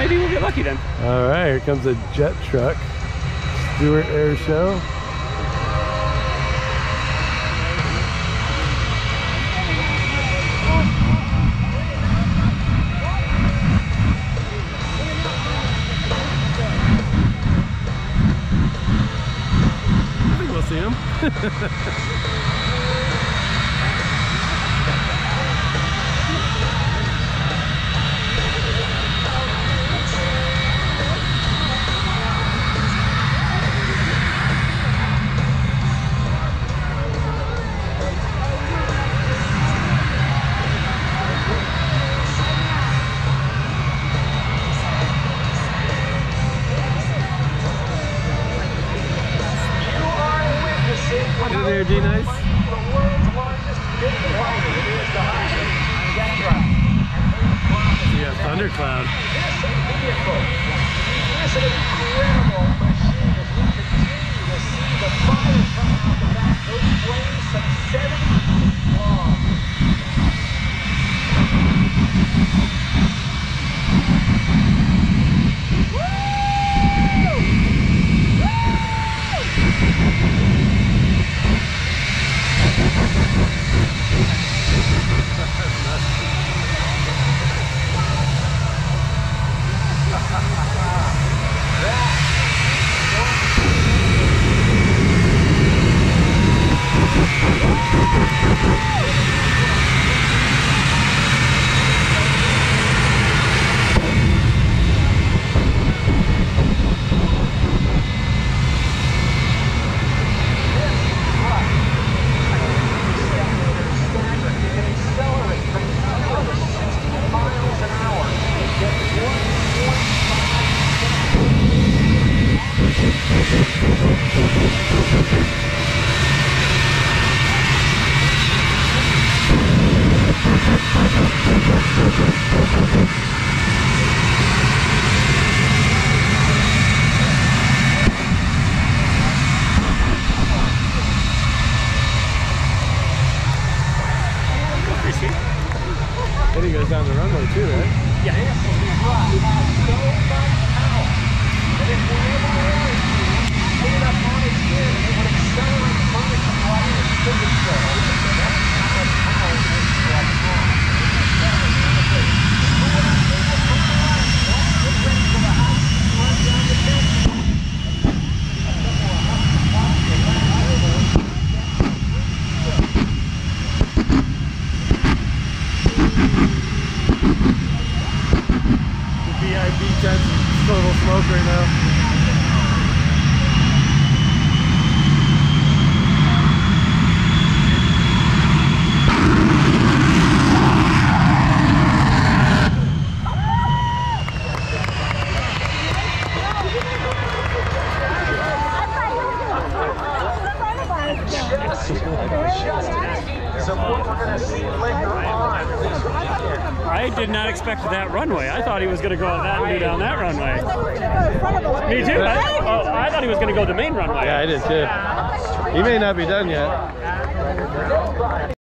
maybe we'll get lucky then. All right, here comes a jet truck. Stewart Air Show. I think we'll see him. Hey there, D-Nice. Yeah, Thundercloud. It's an incredible machine as we continue to see the fire come out the back. Those flames some 70 feet long. Then he goes down the runway too, right? Yeah. This truck has so much power that if we're able to put it up on its gear, it would accelerate further from right in its physics show. That's how much power this truck has. Get ready for the high speed run down the pit. VIP jet's total smoke right now. I did not expect that runway. I thought he was going to go on that and do down that runway. Me too. I thought he was going to go the main runway. Yeah, I did too. He may not be done yet.